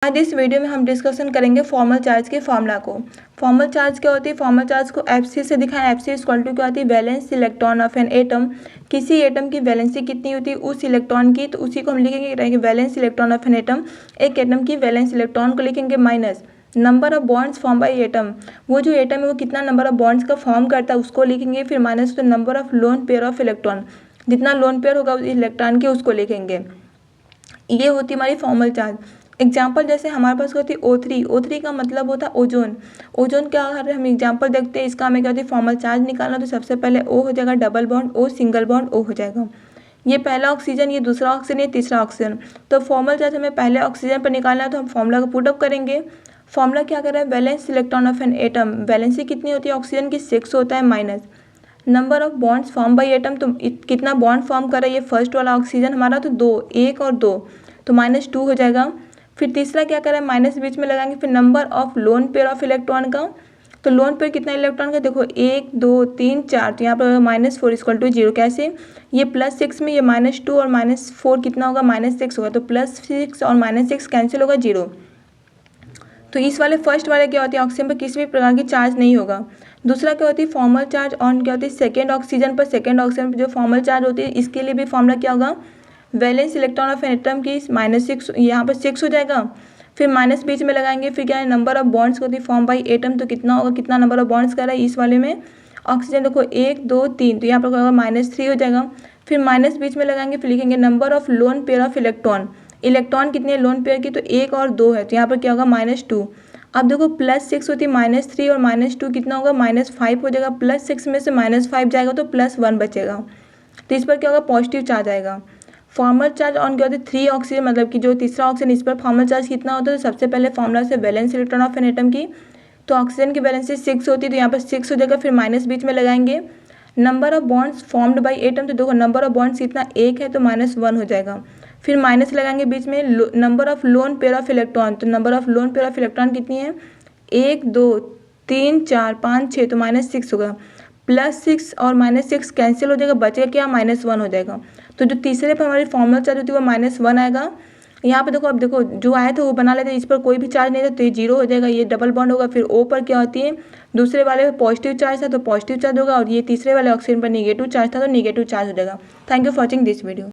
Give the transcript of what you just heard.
आज इस वीडियो में हम डिस्कशन करेंगे फॉर्मल चार्ज के फॉर्मूला को। फॉर्मल चार्ज क्या होती है? फॉर्मल चार्ज को एफसी से दिखाएं। एफसी इक्वल टू क्या होती है? Valence electron of an atom. किसी एटम की वैलेंसी कितनी होती है उस इलेक्ट्रॉन की, तो उसी को हम लिखेंगे valence electron of an atom. एक एटम की वैलेंस इलेक्ट्रॉन को लिखेंगे minus number of bonds form by atom. वो जो एटम है वो कितना नंबर ऑफ बॉन्ड्स का फॉर्म करता है उसको लिखेंगे। फिर माइनस तो number of lone pair of electron, जितना लोन पेयर होगा उस इलेक्ट्रॉन के उसको लिखेंगे। ये होती हमारी फॉर्मल चार्ज। एग्जाम्पल जैसे हमारे पास होती है O3। O3 का मतलब होता है ओजोन। ओजोन क्या है? हम एग्जाम्पल देखते हैं, इसका हमें क्या होती है फॉर्मल चार्ज निकालना। तो सबसे पहले O हो जाएगा double bond, O single bond O हो जाएगा। ये पहला ऑक्सीजन, ये दूसरा ऑक्सीजन, ये तीसरा ऑक्सीजन। तो फॉर्मल चार्ज हमें पहले ऑक्सीजन पर निकालना है, तो हम फॉर्मूला को पुटअप करेंगे। फॉर्मूला क्या कर रहा है? Valence electron of an atom. Valency कितनी होती है ऑक्सीजन की? 6 होता है, minus number of bonds form by atom. तो कितना बॉन्ड फॉर्म कर रहा है ये फर्स्ट वाला ऑक्सीजन हमारा? तो 2, 1 और 2, तो -2 हो जाएगा। फिर तीसरा क्या करें? माइनस बीच में लगाएंगे। फिर number of lone pair of electron का, तो लोन पेयर कितना इलेक्ट्रॉन का? देखो 1 2 3 4, तो यहाँ पर -4 इक्वल टू 0। कैसे? ये +6 में ये -2 और -4 कितना होगा? -6 होगा। तो +6 और -6 कैंसिल होगा, 0। तो इस वाले फर्स्ट वाले क्या होती है? ऑक्सीजन पर किसी भी प्रकार की चार्ज नहीं होगा। दूसरा क्या होती है? फॉर्मल चार्ज ऑन क्या होती है? सेकेंड ऑक्सीजन पर। सेकेंड ऑक्सीजन पर जो फॉर्मल चार्ज होती है इसके लिए भी फॉर्मूला क्या होगा? Valence electron of an atom की -6, यहाँ पर 6 हो जाएगा। फिर माइनस बीच में लगाएंगे। फिर क्या है? नंबर ऑफ बॉन्ड्स होती है फॉर्म बाई एटम। तो कितना होगा? कितना नंबर ऑफ बॉन्ड्स कर रहा है इस वाले में ऑक्सीजन? देखो 1 2 3, तो यहाँ पर क्या होगा? -3 हो जाएगा। फिर माइनस बीच में लगाएंगे। फिर लिखेंगे number of lone pair of electron. Electron कितने हैं लोन पेयर की? तो 1 और 2 है, तो यहाँ पर क्या होगा? -2। अब देखो +6 होती है -3 और -2 कितना होगा? -5 हो जाएगा। +6 में से -5 जाएगा तो +1 बचेगा। तो इस पर क्या होगा? पॉजिटिव चार्ज आएगा। फॉर्मल चार्ज ऑन क्या होता है? 3 ऑक्सीजन, मतलब कि जो तीसरा ऑक्सीजन इस पर फॉर्मल चार्ज कितना होता है? तो सबसे पहले फॉर्मूला से valence electron of an atom की, तो ऑक्सीजन की वैलेंसी 6 होती है, तो यहाँ पर 6 हो जाएगा। फिर माइनस बीच में लगाएंगे। Number of bonds formed by atom, तो देखो नंबर ऑफ बॉन्ड्स कितना? 1 है, तो -1 हो जाएगा। फिर माइनस लगाएंगे बीच में number of lone pair of electron, तो number of lone pair of electron कितनी है? 1 2 3 4 5 6, तो -6 होगा। +6 और -6 कैंसिल हो जाएगा, बचेगा क्या? -1 हो जाएगा। तो जो तीसरे पर हमारी फॉर्मल चार्ज होती है वो -1 आएगा। यहाँ पे देखो, अब देखो जो आया था वो बना लेते हैं, इस पर कोई भी चार्ज नहीं था तो ये 0 हो जाएगा। ये डबल बॉन्ड होगा। फिर O पर क्या होती है? दूसरे वाले पर पॉजिटिव चार्ज था तो पॉजिटिव चार्ज होगा, और ये तीसरे वाले ऑक्सीजन पर निगेटिव चार्ज था तो निगेटिव चार्ज हो जाएगा। Thank you for watching this video.